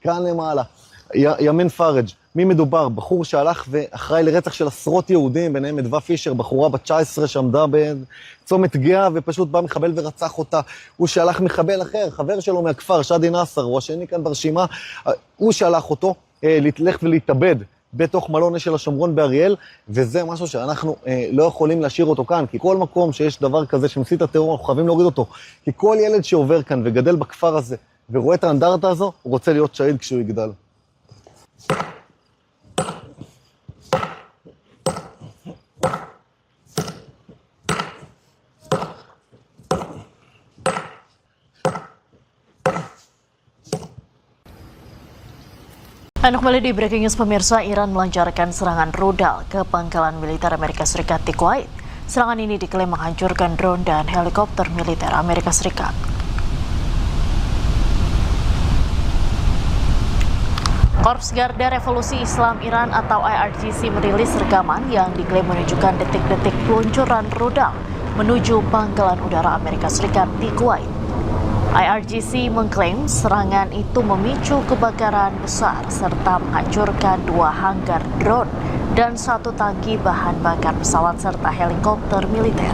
כאן למעלה, ימין פארג'. מי מדובר? בחור שהלך ואחראי לרצח של עשרות יהודים, ביניהם אדווה פישר, בחורה בת 19 שעמדה בצומת גאה, ופשוט בא מחבל ורצח אותה. הוא שהלך מחבל אחר, חבר שלו מהכפר, שדי נאסר, הוא השני כאן ברשימה, הוא שהלך אותו להתלך ולהתאבד בתוך מלון של השומרון באריאל, וזה משהו שאנחנו לא יכולים להשאיר אותו כאן, כי כל מקום שיש דבר כזה שמסית הטרור, אנחנו חייבים להוריד אותו. כי כל ילד שעובר כאן וגדל בכפר הזה, ורואה את האנדרטה הזו, הוא רוצה להיות שהיד כשהוא יגדל. Anda kembali di Breaking News pemirsa, Iran melancarkan serangan rudal ke pangkalan militer Amerika Serikat di Kuwait. Serangan ini diklaim menghancurkan drone dan helikopter militer Amerika Serikat. Korps Garda Revolusi Islam Iran atau IRGC merilis rekaman yang diklaim menunjukkan detik-detik peluncuran rudal menuju pangkalan udara Amerika Serikat di Kuwait. IRGC mengklaim serangan itu memicu kebakaran besar serta menghancurkan 2 hanggar drone dan 1 tangki bahan bakar pesawat serta helikopter militer.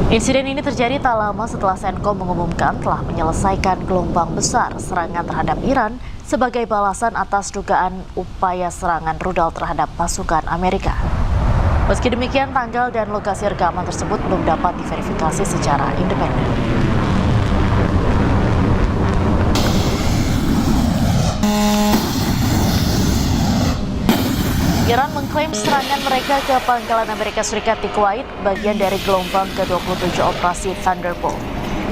Insiden ini terjadi tak lama setelah CENTCOM mengumumkan telah menyelesaikan gelombang besar serangan terhadap Iran sebagai balasan atas dugaan upaya serangan rudal terhadap pasukan Amerika. Meski demikian, tanggal dan lokasi rekaman tersebut belum dapat diverifikasi secara independen. Iran mengklaim serangan mereka ke pangkalan Amerika Serikat di Kuwait bagian dari gelombang ke-27 operasi Thunderbolt.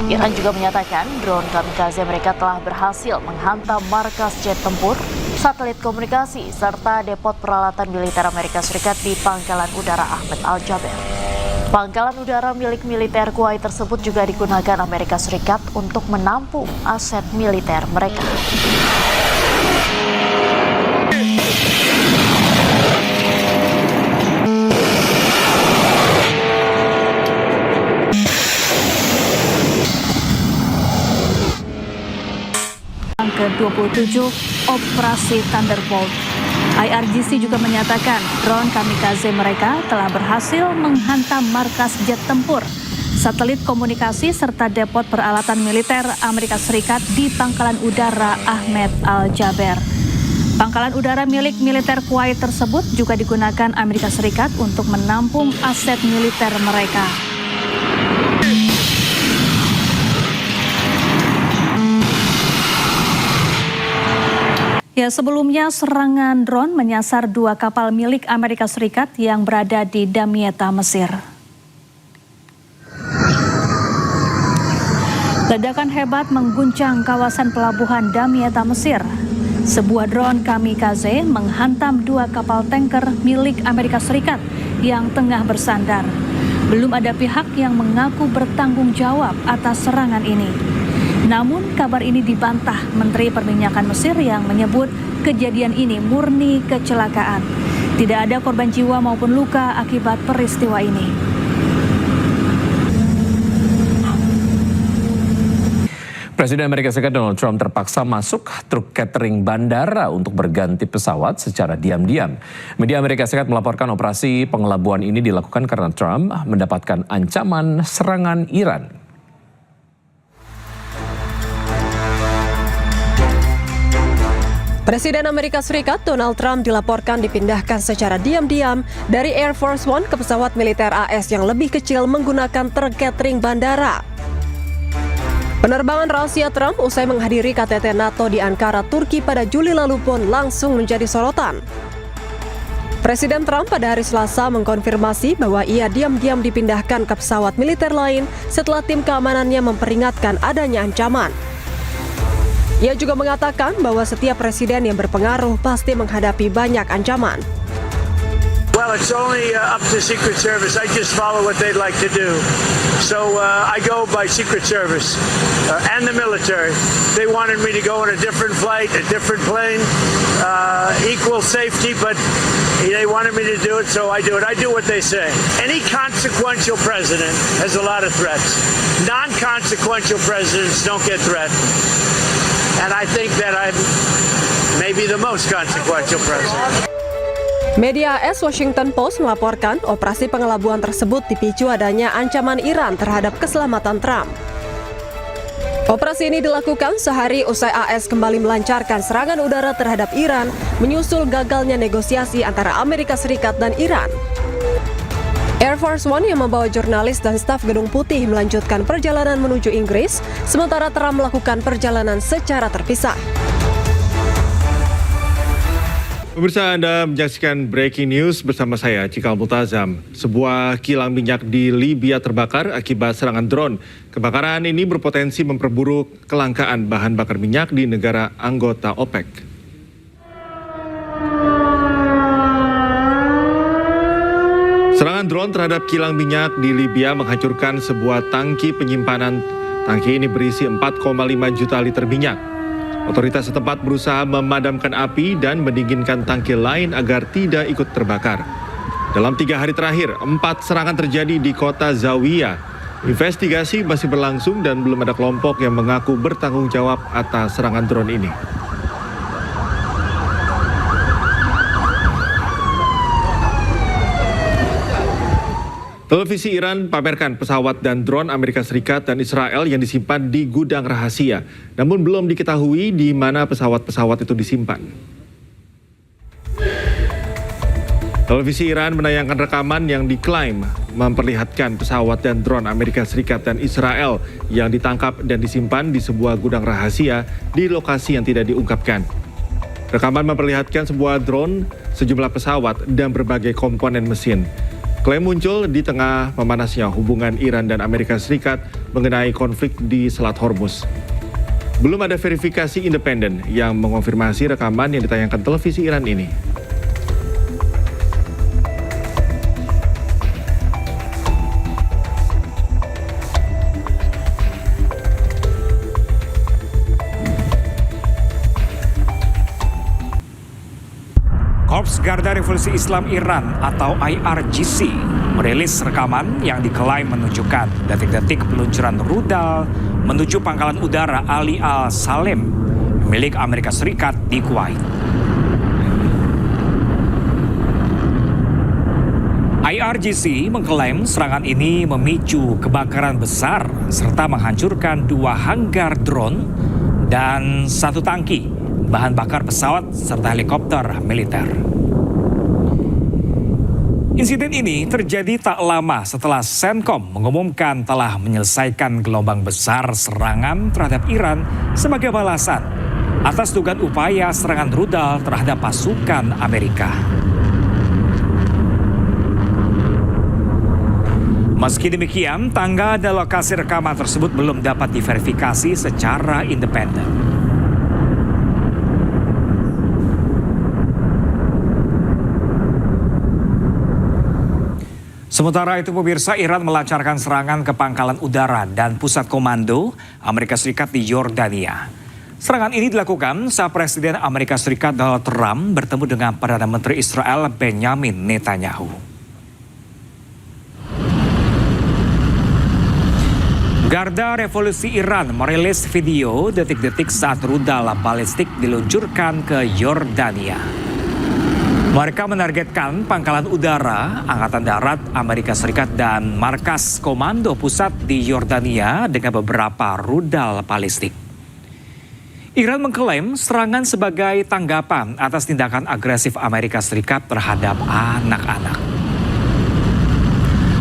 Iran juga menyatakan drone kamikaze mereka telah berhasil menghantam markas jet tempur, satelit komunikasi, serta depot peralatan militer Amerika Serikat di pangkalan udara Ahmed Al-Jaber. Pangkalan udara milik militer Kuwait tersebut juga digunakan Amerika Serikat untuk menampung aset militer mereka. Ke-27 Operasi Thunderbolt. IRGC juga menyatakan drone kamikaze mereka telah berhasil menghantam markas jet tempur, satelit komunikasi serta depot peralatan militer Amerika Serikat di pangkalan udara Ahmed Al-Jaber. Pangkalan udara milik militer Kuwait tersebut juga digunakan Amerika Serikat untuk menampung aset militer mereka. Ya, sebelumnya serangan drone menyasar 2 kapal milik Amerika Serikat yang berada di Damietta, Mesir. Ledakan hebat mengguncang kawasan pelabuhan Damietta, Mesir. Sebuah drone kamikaze menghantam 2 kapal tanker milik Amerika Serikat yang tengah bersandar. Belum ada pihak yang mengaku bertanggung jawab atas serangan ini. Namun kabar ini dibantah Menteri Perminyakan Mesir yang menyebut kejadian ini murni kecelakaan. Tidak ada korban jiwa maupun luka akibat peristiwa ini. Presiden Amerika Serikat Donald Trump terpaksa masuk truk catering bandara untuk berganti pesawat secara diam-diam. Media Amerika Serikat melaporkan operasi pengelabuan ini dilakukan karena Trump mendapatkan ancaman serangan Iran. Presiden Amerika Serikat Donald Trump dilaporkan dipindahkan secara diam-diam dari Air Force One ke pesawat militer AS yang lebih kecil menggunakan truk catering bandara. Penerbangan rahasia Trump usai menghadiri KTT NATO di Ankara, Turki pada Juli lalu pun langsung menjadi sorotan. Presiden Trump pada hari Selasa mengkonfirmasi bahwa ia diam-diam dipindahkan ke pesawat militer lain setelah tim keamanannya memperingatkan adanya ancaman. Ia juga mengatakan bahwa setiap presiden yang berpengaruh pasti menghadapi banyak ancaman. Well, it's only up to Secret Service. I just follow what they'd like to do. So I go by Secret Service and the military. They wanted me to go on a different flight, a different plane, equal safety, but they wanted me to do it, so I do it. I do what they say. Any consequential president has a lot of threats. Non-consequential presidents don't get threatened. And I think that I'm maybe the most consequential president. Media AS Washington Post melaporkan operasi pengelabuan tersebut dipicu adanya ancaman Iran terhadap keselamatan Trump. Operasi ini dilakukan sehari usai AS kembali melancarkan serangan udara terhadap Iran menyusul gagalnya negosiasi antara Amerika Serikat dan Iran. Air Force One yang membawa jurnalis dan staf Gedung Putih melanjutkan perjalanan menuju Inggris, sementara Trump melakukan perjalanan secara terpisah. Pemirsa, Anda menyaksikan Breaking News bersama saya, Cikal Multazam. Sebuah kilang minyak di Libya terbakar akibat serangan drone. Kebakaran ini berpotensi memperburuk kelangkaan bahan bakar minyak di negara anggota OPEC. Serangan drone terhadap kilang minyak di Libya menghancurkan sebuah tangki penyimpanan. Tangki ini berisi 4,5 juta liter minyak. Otoritas setempat berusaha memadamkan api dan mendinginkan tangki lain agar tidak ikut terbakar. Dalam 3 hari terakhir, 4 serangan terjadi di kota Zawiya. Investigasi masih berlangsung dan belum ada kelompok yang mengaku bertanggung jawab atas serangan drone ini. Televisi Iran pamerkan pesawat dan drone Amerika Serikat dan Israel yang disimpan di gudang rahasia. Namun belum diketahui di mana pesawat-pesawat itu disimpan. Televisi Iran menayangkan rekaman yang diklaim memperlihatkan pesawat dan drone Amerika Serikat dan Israel yang ditangkap dan disimpan di sebuah gudang rahasia di lokasi yang tidak diungkapkan. Rekaman memperlihatkan sebuah drone, sejumlah pesawat, dan berbagai komponen mesin. Klaim muncul di tengah memanasnya hubungan Iran dan Amerika Serikat mengenai konflik di Selat Hormuz. Belum ada verifikasi independen yang mengonfirmasi rekaman yang ditayangkan televisi Iran ini. Korps Garda Revolusi Islam Iran atau IRGC merilis rekaman yang diklaim menunjukkan detik-detik peluncuran rudal menuju pangkalan udara Ali Al-Salem milik Amerika Serikat di Kuwait. IRGC mengklaim serangan ini memicu kebakaran besar serta menghancurkan 2 hanggar drone dan 1 tangki bahan bakar pesawat serta helikopter militer. Insiden ini terjadi tak lama setelah CENTCOM mengumumkan telah menyelesaikan gelombang besar serangan terhadap Iran sebagai balasan atas dugaan upaya serangan rudal terhadap pasukan Amerika. Meski demikian, tanggal dan lokasi rekaman tersebut belum dapat diverifikasi secara independen. Sementara itu, pemirsa, Iran melancarkan serangan ke pangkalan udara dan pusat komando Amerika Serikat di Yordania. Serangan ini dilakukan saat Presiden Amerika Serikat Donald Trump bertemu dengan Perdana Menteri Israel Benjamin Netanyahu. Garda Revolusi Iran merilis video detik-detik saat rudal balistik diluncurkan ke Yordania. Mereka menargetkan pangkalan udara, Angkatan Darat Amerika Serikat dan markas komando pusat di Yordania dengan beberapa rudal balistik. Iran mengklaim serangan sebagai tanggapan atas tindakan agresif Amerika Serikat terhadap anak-anak.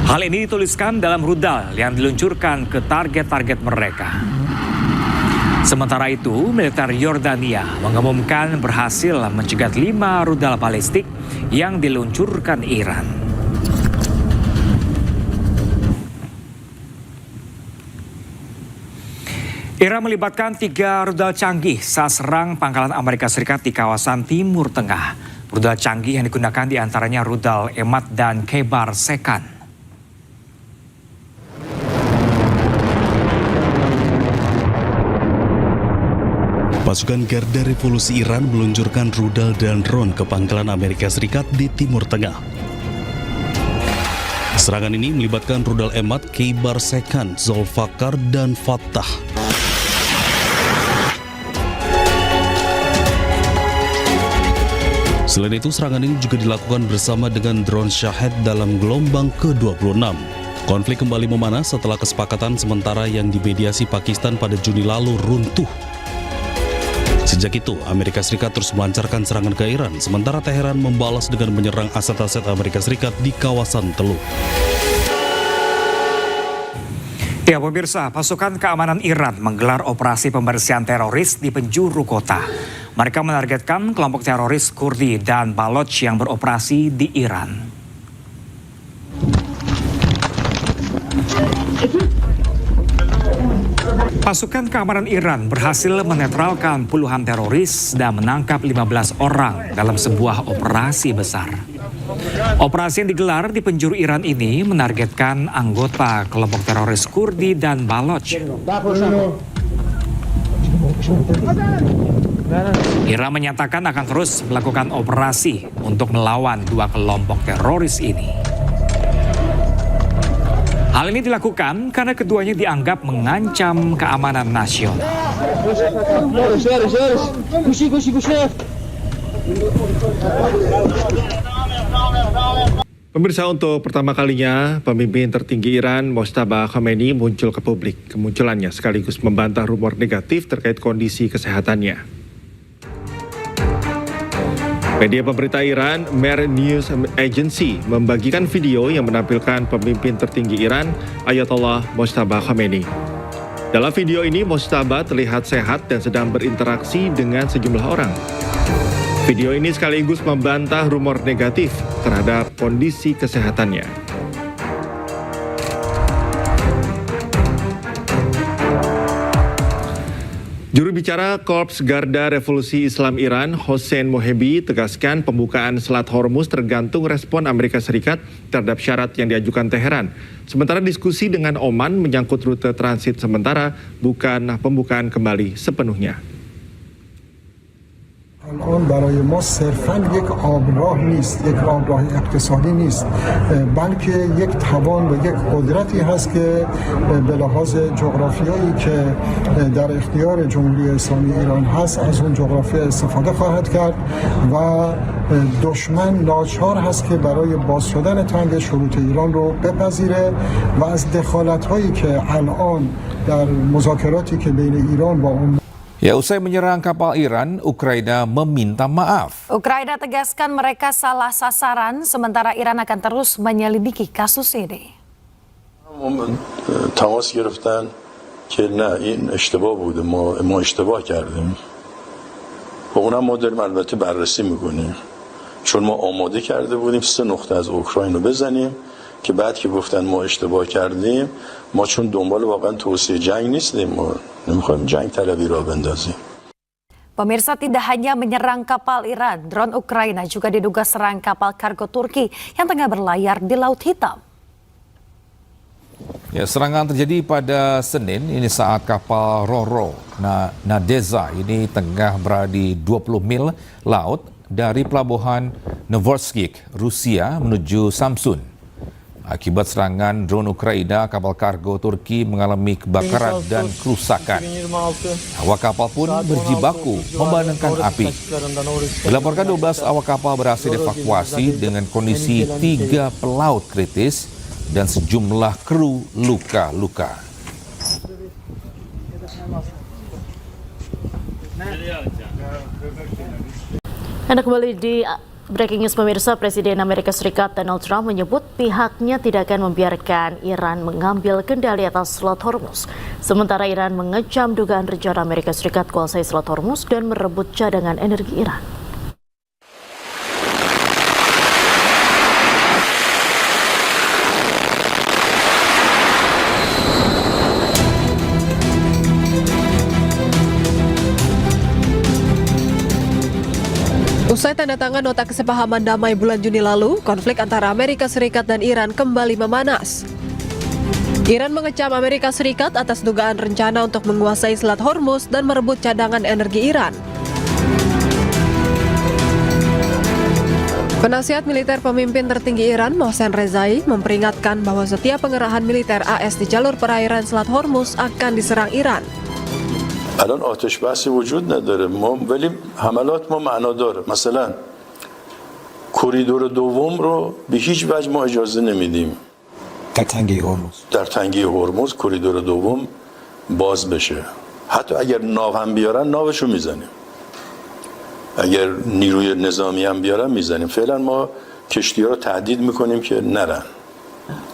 Hal ini dituliskan dalam rudal yang diluncurkan ke target-target mereka. Sementara itu, militer Yordania mengumumkan berhasil mencegat 5 rudal balistik yang diluncurkan Iran. Iran melibatkan 3 rudal canggih saat serang pangkalan Amerika Serikat di kawasan Timur Tengah. Rudal canggih yang digunakan diantaranya rudal Emad dan Khaybar Sekhan. Pasukan Garda Revolusi Iran meluncurkan rudal dan drone ke pangkalan Amerika Serikat di Timur Tengah. Serangan ini melibatkan rudal Emad, Khaybar Sekhan, Zulfaqar, dan Fattah. Selain itu, serangan ini juga dilakukan bersama dengan drone Shahed dalam gelombang ke-26. Konflik kembali memanas setelah kesepakatan sementara yang dimediasi Pakistan pada Juni lalu runtuh. Sejak itu, Amerika Serikat terus melancarkan serangan ke Iran, sementara Teheran membalas dengan menyerang aset-aset Amerika Serikat di kawasan Teluk. Ya pemirsa, pasukan keamanan Iran menggelar operasi pembersihan teroris di penjuru kota. Mereka menargetkan kelompok teroris Kurdi dan Baloch yang beroperasi di Iran. Pasukan keamanan Iran berhasil menetralkan puluhan teroris dan menangkap 15 orang dalam sebuah operasi besar. Operasi yang digelar di penjuru Iran ini menargetkan anggota kelompok teroris Kurdi dan Baloch. Iran menyatakan akan terus melakukan operasi untuk melawan dua kelompok teroris ini. Hal ini dilakukan karena keduanya dianggap mengancam keamanan nasional. Pemirsa, untuk pertama kalinya pemimpin tertinggi Iran Mojtaba Khomeini muncul ke publik. Kemunculannya sekaligus membantah rumor negatif terkait kondisi kesehatannya. Media pemerintah Iran, Mer News Agency, membagikan video yang menampilkan pemimpin tertinggi Iran, Ayatollah Mojtaba Khomeini. Dalam video ini, Mojtaba terlihat sehat dan sedang berinteraksi dengan sejumlah orang. Video ini sekaligus membantah rumor negatif terhadap kondisi kesehatannya. Juru bicara Korps Garda Revolusi Islam Iran, Hossein Mohebi, tegaskan pembukaan Selat Hormuz tergantung respon Amerika Serikat terhadap syarat yang diajukan Teheran. Sementara diskusi dengan Oman menyangkut rute transit sementara, bukan pembukaan kembali sepenuhnya. الان برای ما صرفاً یک آبراه نیست، یک آبراه اقتصادی نیست، بلکه یک توان و یک قدرتی هست که به لحاظ جغرافیایی که در اختیار جمهوری اسلامی ایران هست از اون جغرافیا استفاده خواهد کرد و دشمن ناچار هست که برای باز شدن تنگ شروط ایران رو بپذیره و از دخالت‌هایی که الان در مذاکراتی که بین ایران با اون Ya, usai menyerang kapal Iran, Ukraina meminta maaf. Ukraina tegaskan mereka salah sasaran, sementara Iran akan terus menyelidiki kasus ini. تماس گرفتن که نه این اشتباه بوده، ما اشتباه کردیم. و اونم ما داریم البته بررسی میکنیم. چون ما آماده کرده بودیم 3 نقطه از اوکراین رو بزنیم که بعد که گفتن ما اشتباه کردیم، ما چون دنبال واقعا توسعه جنگ نیستیم، ما نمیخوایم جنگ طلبی را بندازیم. Pemirsa, tidak hanya menyerang kapal Iran, drone Ukraina juga diduga serang kapal kargo Turki yang tengah berlayar di Laut Hitam. Ya, serangan terjadi pada Senin ini saat kapal Ro-Ro Nadeza ini tengah berada di 20 mil laut dari pelabuhan Novorossiysk, Rusia menuju Samsun. Akibat serangan drone Ukraina, kapal kargo Turki mengalami kebakaran dan kerusakan. Awak kapal pun berjibaku memadamkan api. Dilaporkan 12 awak kapal berhasil dievakuasi dengan kondisi 3 pelaut kritis dan sejumlah kru luka-luka. Anda kembali di Breaking News pemirsa. Presiden Amerika Serikat Donald Trump menyebut pihaknya tidak akan membiarkan Iran mengambil kendali atas Selat Hormuz. Sementara Iran mengecam dugaan rencana Amerika Serikat kuasai Selat Hormuz dan merebut cadangan energi Iran. Usai tanda tangan nota kesepahaman damai bulan Juni lalu, konflik antara Amerika Serikat dan Iran kembali memanas. Iran mengecam Amerika Serikat atas dugaan rencana untuk menguasai Selat Hormuz dan merebut cadangan energi Iran. Penasihat militer pemimpin tertinggi Iran, Mohsen Rezai, memperingatkan bahwa setiap pengerahan militer AS di jalur perairan Selat Hormuz akan diserang Iran. الان آتش بحثی وجود نداره، ما ولی حملات ما معنا داره. مثلا کریدور دوم رو به هیچ وجه ما اجازه نمیدیم در تنگه هرمز کریدور دوم باز بشه. حتی اگر ناو هم بیارن ناوشو میزنیم، اگر نیروی نظامی هم بیارن میزنیم. فعلا ما کشتی‌ها رو تهدید میکنیم که نرن.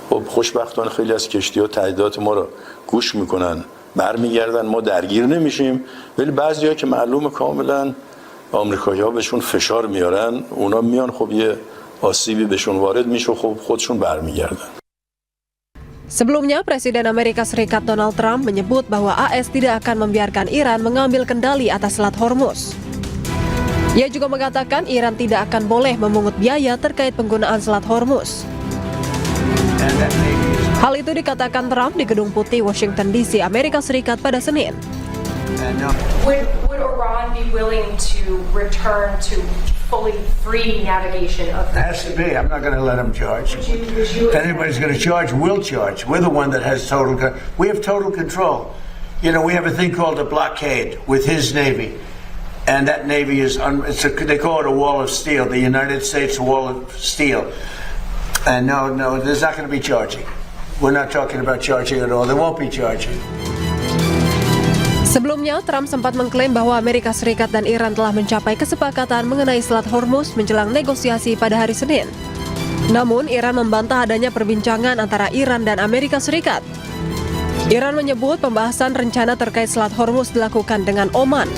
خب خوشبختانه خیلی از کشتی‌ها تهدیدات ما رو گوش میکنن، برمیگردن، ما درگیر نمیشیم. ولی بعضی‌ها که معلومه کاملا آمریکایی‌ها بهشون فشار میارن، اونا میان خب یه آسیبی بهشون وارد میشه، خب خودشون برمیگردن. Sebelumnya, Presiden Amerika Serikat Donald Trump menyebut bahwa AS tidak akan membiarkan Iran mengambil kendali atas Selat Hormuz. Ia juga mengatakan Iran tidak akan boleh memungut biaya terkait penggunaan Selat Hormuz. Hal itu dikatakan Trump di Gedung Putih, Washington DC, Amerika Serikat pada Senin. Would Iran be willing to return to fully free navigation of the... Has to be. I'm not going to let them charge. If anybody's going to charge, we'll charge. We're the one that has total control. We have total control. You know, we have a thing called a blockade with his Navy. And that Navy is, they call it a wall of steel, the United States wall of steel. And no, there's not going to be charging. We're not talking about charging at all. There won't be charging. Sebelumnya, Trump sempat mengklaim bahwa Amerika Serikat dan Iran telah mencapai kesepakatan mengenai Selat Hormuz menjelang negosiasi pada hari Senin. Namun, Iran membantah adanya perbincangan antara Iran dan Amerika Serikat. Iran menyebut pembahasan rencana terkait Selat Hormuz dilakukan dengan Oman.